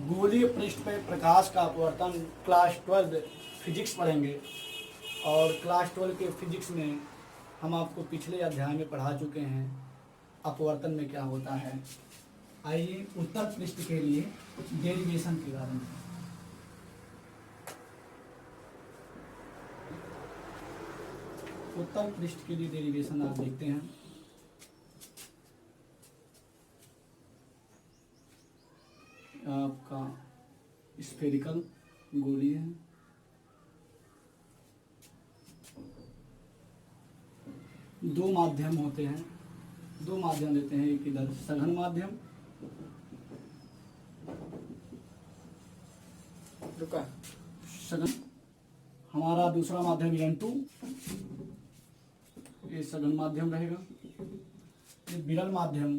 गोलीय पृष्ठ पे प्रकाश का अपवर्तन क्लास 12 फिजिक्स पढ़ेंगे। और क्लास 12 के फिजिक्स में हम आपको पिछले अध्याय में पढ़ा चुके हैं अपवर्तन में क्या होता है। आइए उत्तर पृष्ठ के लिए डेरिवेशन के बारे में। उत्तर पृष्ठ के लिए डेरिवेशन आप देखते हैं। आपका स्फेरिकल गोली है, दो माध्यम होते हैं, दो माध्यम देते हैं। एक इधर सघन माध्यम, रुका सघन, हमारा दूसरा माध्यम N2, ये सघन माध्यम रहेगा। ये विरल माध्यम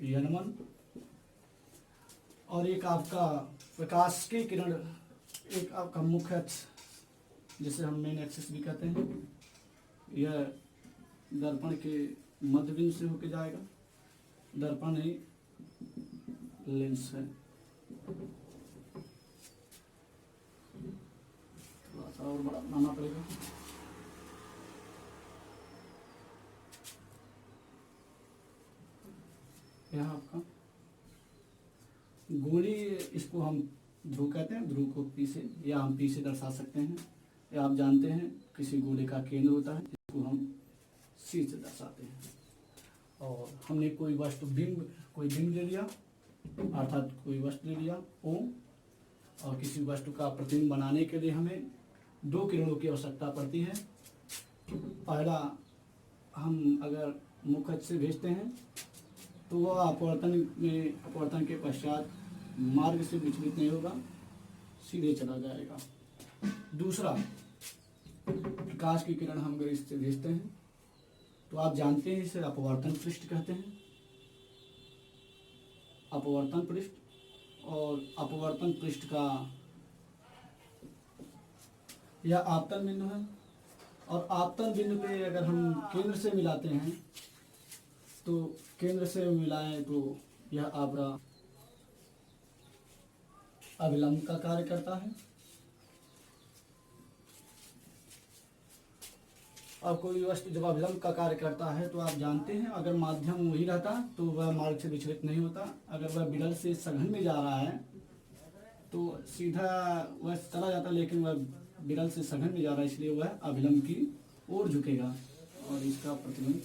N1, और एक आपका प्रकाश की किरण, एक आपका मुख्य अक्ष जिसे हम मेन एक्सिस भी कहते हैं, यह दर्पण के मध्य बिंदु से होकर जाएगा। दर्पण नहीं, लेंस है। थोड़ा सा और बड़ा बनाना पड़ेगा। यह आपका गोली, इसको हम ध्रुव कहते हैं, ध्रुव को पी से या हम पी से दर्शा सकते हैं। या आप जानते हैं किसी गोले का केंद्र होता है जिसको हम सी से दर्शाते हैं। और हमने कोई वस्तु कोई बिंब ले लिया, अर्थात कोई वस्तु ले लिया O, और किसी वस्तु का प्रतिबिंब बनाने के लिए हमें दो किरणों की आवश्यकता पड़ती है। पहला, हम अगर मुख्य अक्ष से भेजते हैं तो वह अपवर्तन के पश्चात मार्ग से विचलित नहीं होगा, सीधे चला जाएगा। दूसरा, प्रकाश की किरण हम अगर इससे भेजते हैं तो आप जानते हैं इसे अपवर्तन पृष्ठ कहते हैं, अपवर्तन पृष्ठ। और अपवर्तन पृष्ठ का यह आपतन बिंदु है, और आपतन बिंदु पे अगर हम केंद्र से मिलाते हैं तो केंद्र से मिलाएं तो यह आपका अभिलंब का कार्य करता है। और कोई वस्तु जब अभिलंब का कार्य करता है तो आप जानते हैं अगर माध्यम वही रहता तो वह मार्ग से विचलित नहीं होता। अगर वह विरल से सघन में जा रहा है तो सीधा वह चला जाता, लेकिन वह विरल से सघन में जा रहा है इसलिए वह अभिलंब की ओर झुकेगा और इसका प्रतिबिंब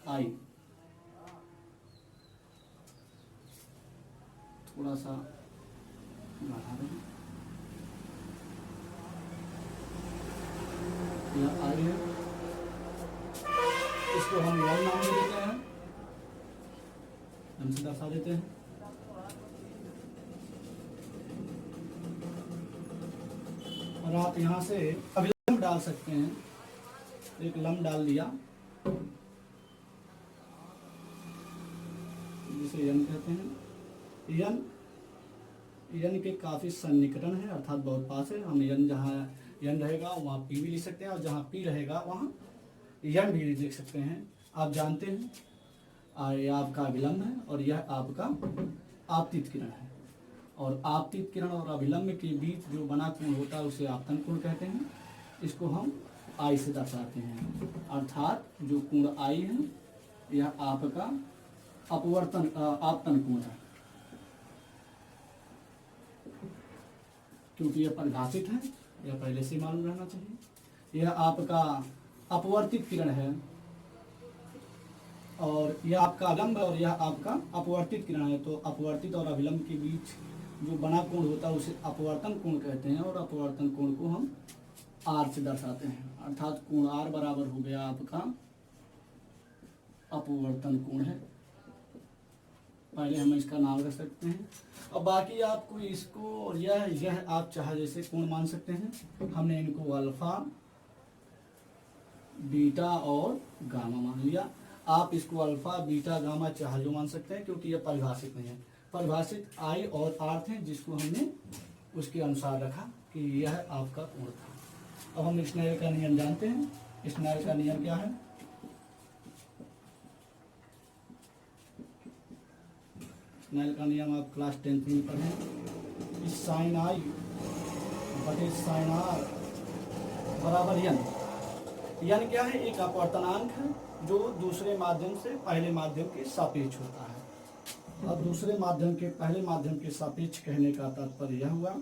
I। थोड़ा सा बढ़ा दें, यह I है, इसको हम Y नाम दे देते हैं, हम से दर्शा देते हैं। और आप यहाँ से अभिलंब डाल सकते हैं, एक लंब डाल दिया जिसे N कहते हैं। N के काफी सन्निकटन है, अर्थात बहुत पास है। हम N जहाँ N रहेगा वहाँ P भी लिख सकते हैं, और जहाँ P रहेगा वहाँ N भी लिख सकते हैं। आप जानते हैं यह आपका अभिलंब है और यह आपका आपतित किरण है। और आपतित किरण और अभिलंब के बीच जो बना कोण होता है उसे आपतन कोण कहते हैं। इसको हम I से दर्शाते हैं, अर्थात जो कोण I है यह आपका आपतन कोण है, क्योंकि यह परिभाषित है, यह पहले से मालूम रहना चाहिए। यह आपका अपवर्तित किरण है, और यह आपका अभिलंब है और यह आपका अपवर्तित किरण है। तो अपवर्तित और अभिलंब के बीच जो बना कोण होता है उसे अपवर्तन कोण कहते हैं, और अपवर्तन कोण को हम R से दर्शाते हैं, अर्थात कोण R बराबर हो गया आपका अपवर्तन कोण है। पहले हम इसका नाम रख सकते हैं। अब बाकी आपको इसको और यह आप चाहे जैसे कोण मान सकते हैं। हमने इनको अल्फा, बीटा और गामा मान लिया। आप इसको अल्फा, बीटा, गामा चाहे जो मान सकते हैं, क्योंकि यह परिभाषित नहीं है। परिभाषित I और R थे जिसको हमने उसके अनुसार रखा कि यह आपका कोण था। अब हम स्नेल का नियम जानते हैं। स्नेल का नियम क्या है? स्नेल का नियम आप क्लास 10th में पढ़ें। इस साइन आई बटे साइन आर बराबर यन। यन क्या है? एक अपवर्तनांक है जो दूसरे माध्यम से पहले माध्यम के सापेक्ष होता है। और दूसरे माध्यम के पहले माध्यम के सापेक्ष कहने का तात्पर्य यह हुआ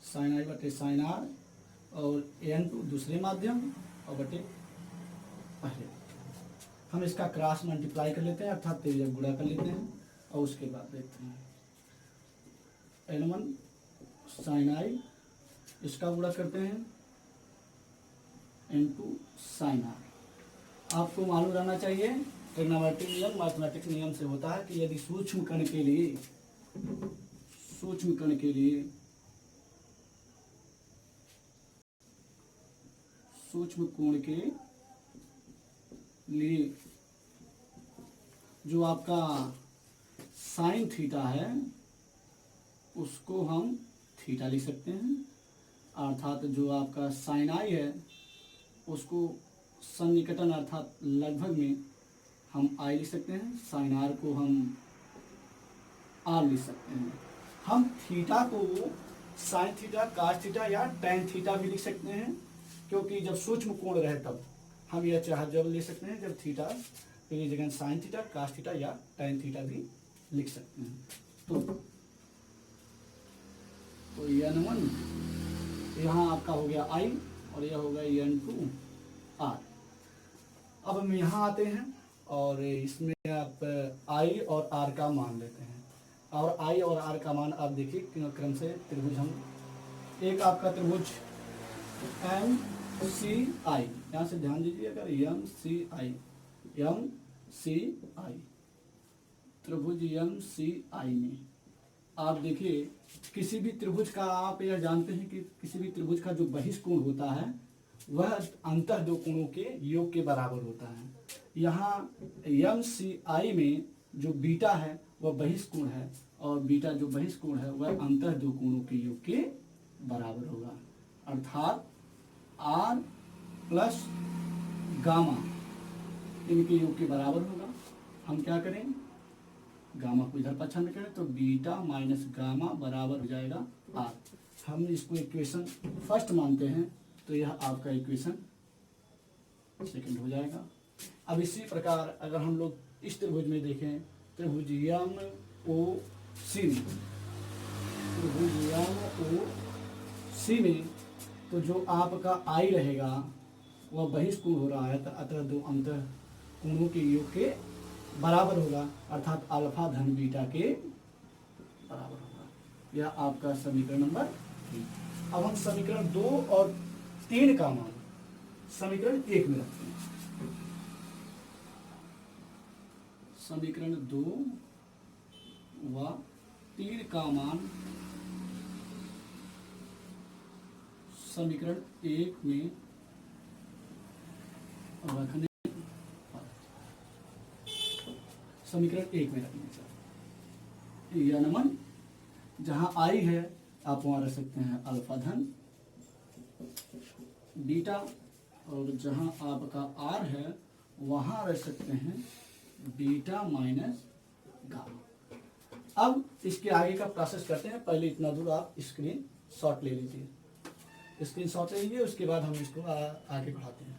साइन आई बटे साइन आर और n2 दूसरे माध्यम और बटे पहले। हम इसका क्रॉस मल्टीप्लाई कर लेते हैं, अर्थात तिर्यक गुणा कर लेते हैं और उसके बाद देखते हैं n1 साइन आई, इसका गुणा करते हैं n2 साइन आर। आपको मालूम रहना चाहिए ट्रिग्नोमेट्रिक नियम मैथमेटिक्स नियम से होता है कि यदि सूक्ष्म कण के सूक्ष्म कोण के लिए जो आपका साइन थीटा है उसको हम थीटा लिख सकते हैं, अर्थात जो आपका साइन आई है उसको सन्निकटन अर्थात लगभग में हम आई लिख सकते हैं, साइन आर को हम आर लिख सकते हैं। हम थीटा को साइन थीटा, कास थीटा या टेन थीटा भी लिख सकते हैं, क्योंकि जब सूक्ष्म कोण रहे तब हम यह चाहे जब ले सकते हैं, जब थीटा की जगह साइन थीटा, कास थीटा या टेन थीटा भी लिख सकते हैं। तो n1 यहाँ आपका हो गया आई और यह हो गया n2 आर। अब हम यहाँ आते हैं और इसमें आप आई और आर का मान लेते हैं, और आई और आर का मान आप देखिए क्रम से त्रिभुज हम एक आपका त्रिभुज एम सी आई, यहाँ से ध्यान दीजिए अगर एम सी आई त्रिभुज एम सी आई में आप देखिए किसी भी त्रिभुज का आप यह जानते हैं कि किसी भी त्रिभुज का जो बहिष्कोण होता है वह अंतः दो कोणों के योग के बराबर होता है। यहाँ एम सी आई में जो बीटा है वह बहिष्कोण है और बीटा जो बहिष्कोण है वह अंतः दो कोणों के योग के बराबर होगा, अर्थात आर प्लस गामा इनके योग के बराबर होगा। हम क्या करें, गामा को इधर पछाड़ करें तो बीटा माइनस गामा बराबर हो जाएगा आर। हम इसको इक्वेशन फर्स्ट मानते हैं तो यह आपका इक्वेशन सेकंड हो जाएगा। अब इसी प्रकार अगर हम लोग इस त्रिभुज में देखें, त्रिभुज एम ओ सी में तो जो आपका आई रहेगा वह बहिष्कोण हो रहा है, अतः दो अंतः कोणों के योग के बराबर होगा, अर्थात अल्फा धन बीटा के बराबर होगा। यह आपका समीकरण नंबर 3। अब हम समीकरण 2 और 3 का मान समीकरण 1 में रखते हैं। समीकरण 2 व 3 का मान समीकरण 1 में रखने समीकरण 1 में रखने चाहिए। n1 जहाँ आई है आप वहाँ रख सकते हैं अल्फा धन बीटा, और जहाँ आपका आर है वहाँ रख सकते हैं बीटा माइनस गामा। अब इसके आगे का प्रोसेस करते हैं। पहले इतना दूर आप स्क्रीन शॉट ले लीजिए, स्क्रीन शॉट ले लीजिए, उसके बाद हम इसको आगे बढ़ाते हैं।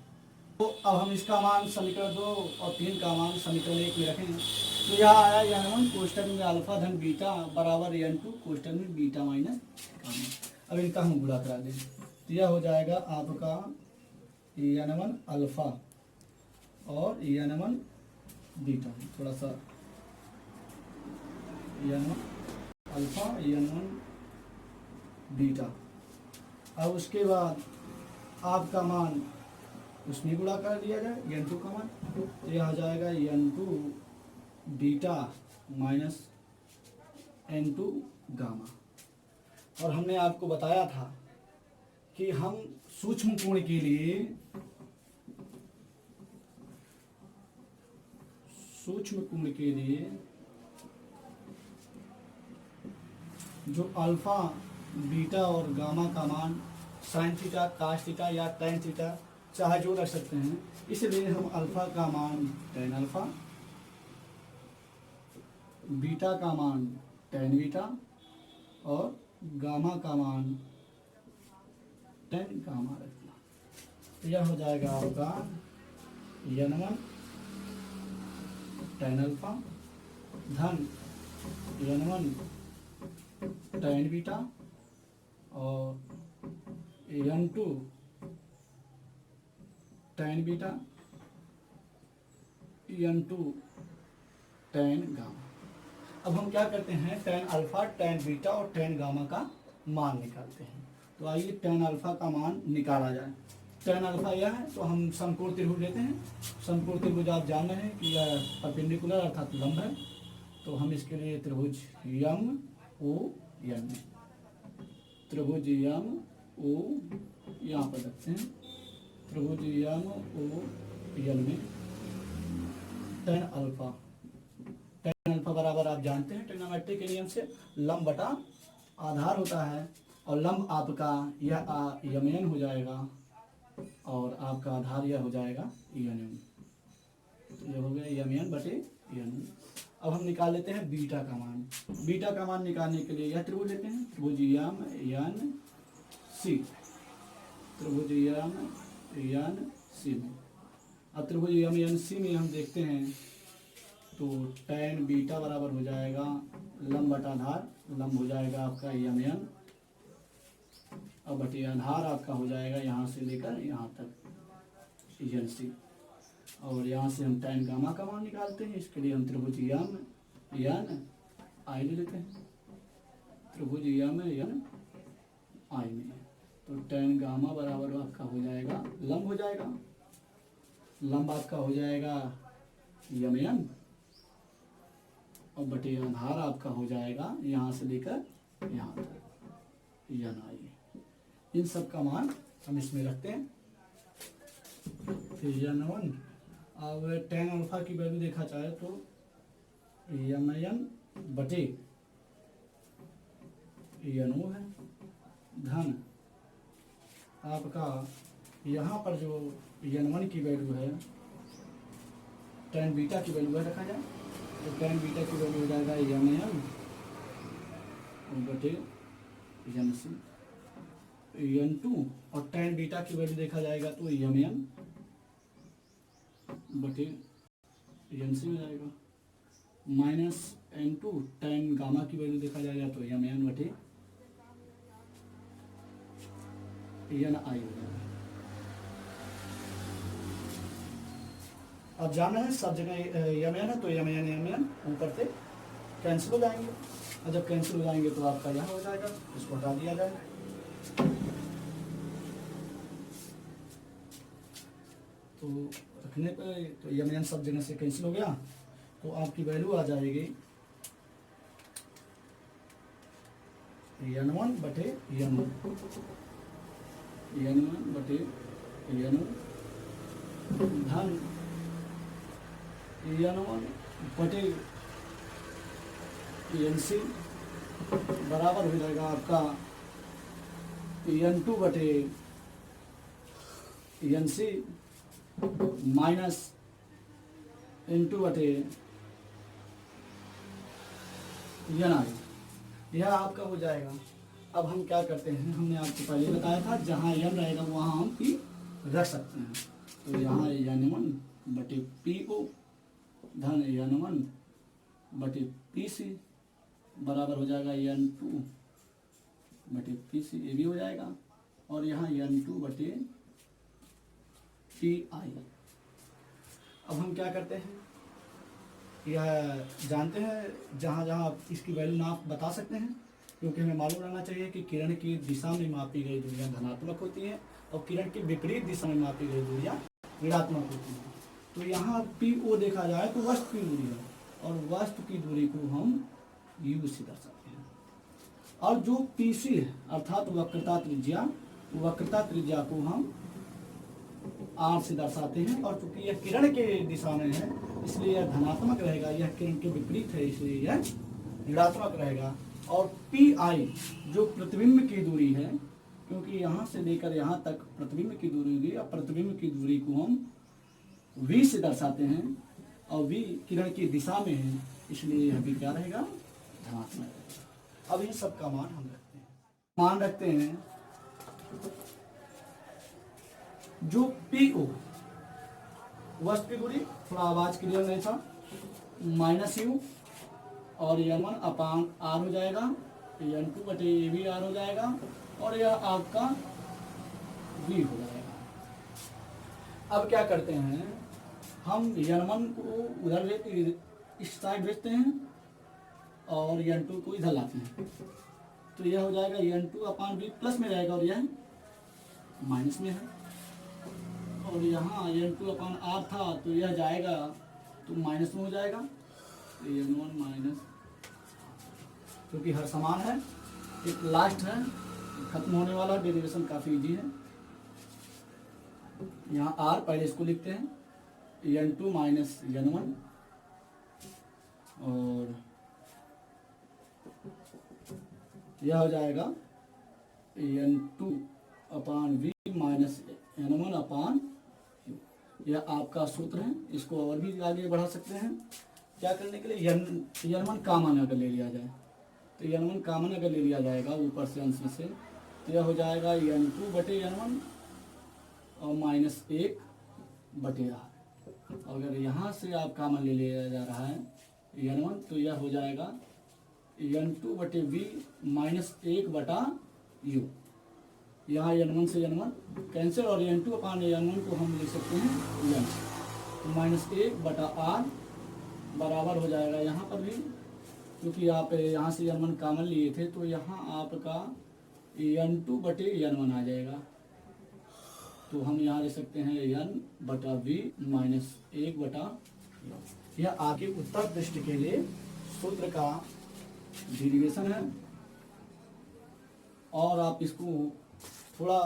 तो अब हम इसका मान समीकरण 2 और 3 का मान समीकरण 1 में रखेंगे। तो यहाँ आया n1 कोष्टक में अल्फा धन बीटा बराबर n2 कोष्टक में बीटा माइनस गामा। अब इनका हम गुणा करा देंगे तो यह हो जाएगा आपका n1 अल्फा और n1 बीटा, थोड़ा सा n1 अल्फा n1 बीटा। अब उसके बाद आपका मान उसमें गुणा कर दिया जाए n2 का मान, तो यह आ जाएगा n2 beta minus n2 gamma. और हमने आपको बताया था कि हम सूक्ष्म कोण के लिए जो अल्फा बीटा और गामा का मान साइन थीटा, कास थीटा या टेन थीटा चाहे जो रख सकते हैं। इसलिए हम अल्फा का मान tan अल्फा, बीटा का मान tan बीटा और गामा का मान tan गामा रखना। तो यह हो जाएगा आपका n1 tan अल्फा धन n1 tan बीटा और n2 tan beta n2 tan gamma. अब हम क्या करते हैं, tan अल्फा, tan बीटा और tan गामा का मान निकालते हैं। तो आइए tan अल्फा का मान निकाला जाए। tan अल्फा यह है, तो हम समकोण त्रिभुज लेते हैं। समकोण त्रिभुज आप जान रहे हैं कि यह परपेंडिकुलर अर्थात लंब है। तो हम इसके लिए त्रिभुज यम ओ एन, त्रिभुज यम ओ यहाँ पर रखते हैं। त्रिभुज यम ओ एन में tan अल्फा, tan अल्फा बराबर आप जानते हैं ट्रिग्नोमेट्री के नियम से लंब बटा आधार होता है, और लंब आपका यह यमन हो जाएगा और आपका आधार यह हो जाएगा यन। तो यह हो गया यमन बटे यन। अब हम निकाल लेते हैं बीटा का मान। बीटा का मान निकालने के लिए यह त्रिभुज लेते हैं, त्रिभुज यम एन सी, त्रिभुज यम एन सी में। अब त्रिभुज यम एन सी में हम देखते हैं तो tan बीटा बराबर हो जाएगा लंब बटा आधार, लंब हो जाएगा आपका यम एन और बटे आधार आपका हो जाएगा यहाँ से लेकर यहाँ तक एन सी। और यहाँ से हम tan गामा का मान निकालते हैं। इसके लिए हम त्रिभुज यम एन आई ले लेते हैं, त्रिभुज यम एन आई में। तो tan गामा बराबर आपका हो जाएगा लंब हो जाएगा, लंब आपका हो जाएगा यम एन और बटे आधार आपका हो जाएगा यहाँ से लेकर यहाँ तक एन आई। इन सब का मान हम इसमें रखते हैं। फिर n1, अब tan अल्फा की वैल्यू देखा जाए तो यमन बटे n0 है धन आपका यहाँ पर जो n1 की वैल्यू है tan बीटा की वैल्यू है रखा जाए तो tan बीटा की वैल्यू हो जाएगा यमन बटे n2 और tan बीटा की वैल्यू देखा जाएगा तो यमन बटे n में जाएगा माइनस n2। tan गामा की वैल्यू देखा जाएगा तो यमन बटे n आई हो जाएगा। अब जाना है सब जगह यमन है तो यमन ऊपर से कैंसिल हो जाएंगे, और जब कैंसिल हो जाएंगे तो आपका यहाँ हो जाएगा, इसको हटा दिया जाएगा। तो रखने पर तो यमन सब जगह से कैंसिल हो गया, तो आपकी वैल्यू आ जाएगी n1 बटे n1 बटे n धन n1 बटे nc बराबर हो जाएगा आपका n2 बटे nc माइनस n2 बटे n आई। यह आपका हो जाएगा। अब हम क्या करते हैं, हमने आपको पहले बताया था जहाँ n रहेगा वहाँ हम p रख सकते हैं। तो यहाँ n1 बटे po धन n1 बटे pc बराबर हो जाएगा n2 बटे pc, ये भी हो जाएगा। और यहाँ n2 बटे pi। अब हम क्या करते हैं, यह जानते हैं जहाँ जहाँ आप इसकी वैल्यू नाप बता सकते हैं, क्योंकि हमें मालूम रहना चाहिए कि किरण की दिशा में मापी गई दूरियां धनात्मक होती हैं और किरण की विपरीत दिशा में मापी गई दूरियां ऋणात्मक होती हैं। तो यहाँ PO देखा जाए तो वस्तु की दूरी है, और वस्तु की दूरी को हम U से दर्शाते हैं। और जो PC है अर्थात वक्रता त्रिज्या को हम R से दर्शाते हैं। और चूंकि यह किरण के दिशा में है इसलिए यह धनात्मक रहेगा, यह किरण के विपरीत है इसलिए यह ऋणात्मक रहेगा। और PI जो प्रतिबिंब की दूरी है क्योंकि यहाँ से लेकर यहाँ तक प्रतिबिंब की दूरी होगी, और प्रतिबिंब की दूरी को हम v से दर्शाते हैं, और v किरण की दिशा में है, इसलिए यह भी क्या रहेगा, धनात्मक रहेगा। अब इन सब का मान हम रखते हैं, मान रखते हैं जो PO वस्तु की दूरी, थोड़ा आवाज क्लियर नहीं था, -u और n1 अपान r हो जाएगा, n2 बटे ये भी r हो जाएगा, और यह आपका v हो जाएगा। अब क्या करते हैं, हम n1 को उधर इस साइड भेजते हैं और n2 को इधर लाते हैं, तो यह हो जाएगा n2 अपान v प्लस में रहेगा और यह माइनस में है, और यहाँ n2 अपान r था तो यह जाएगा तो माइनस में हो जाएगा, तो n1 माइनस, क्योंकि हर समान है। एक लास्ट है, खत्म होने वाला, डेरिवेशन काफ़ी इजी है। यहाँ r पहले इसको लिखते हैं, n2 माइनस n1, और यह हो जाएगा n2 अपान v माइनस n1 अपान u। यह आपका सूत्र है, इसको और भी आगे बढ़ा सकते हैं। क्या करने के लिए, n1 कॉमन अगर ले लिया जाए, तो n1 कॉमन अगर ले लिया जाएगा ऊपर से अंश में से, तो यह हो जाएगा n2 बटे n1 और माइनस 1 बटे r। अगर यहाँ से आप कॉमन ले लिया जा रहा है n1, तो यह हो जाएगा n2 बटे v माइनस 1 बटा u। यहाँ n1 से n1 कैंसिल, और n2 अपान n1 को हम लिख सकते हैं n, तो माइनस 1 बटा r बराबर हो जाएगा, यहाँ पर भी क्योंकि आप यहाँ से n1 कॉमन लिए थे, तो यहाँ आपका n2 बटे n1 आ जाएगा, तो हम यहाँ लिख सकते हैं n बटा v माइनस 1 बटा u। यह आपके उत्तर पृष्ठ के लिए सूत्र का डेरिवेशन है, और आप इसको थोड़ा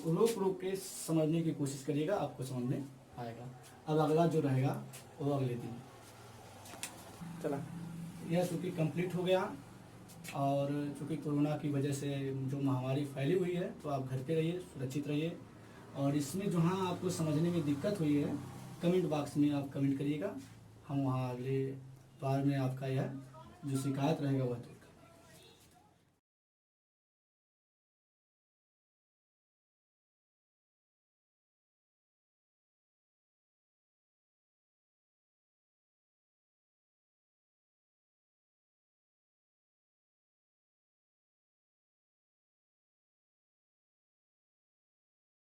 रोक के समझने की कोशिश करिएगा, आपको समझ में आएगा। अब अगला जो रहेगा वो अगले दिन। चला, यह चूँकि कंप्लीट हो गया, और चूँकि कोरोना की वजह से जो महामारी फैली हुई है, तो आप घर पे रहिए, सुरक्षित रहिए, और इसमें जहाँ आपको समझने में दिक्कत हुई है, कमेंट बॉक्स में आप कमेंट करिएगा, हम वहाँ अगले बार में आपका यह जो शिकायत रहेगा वह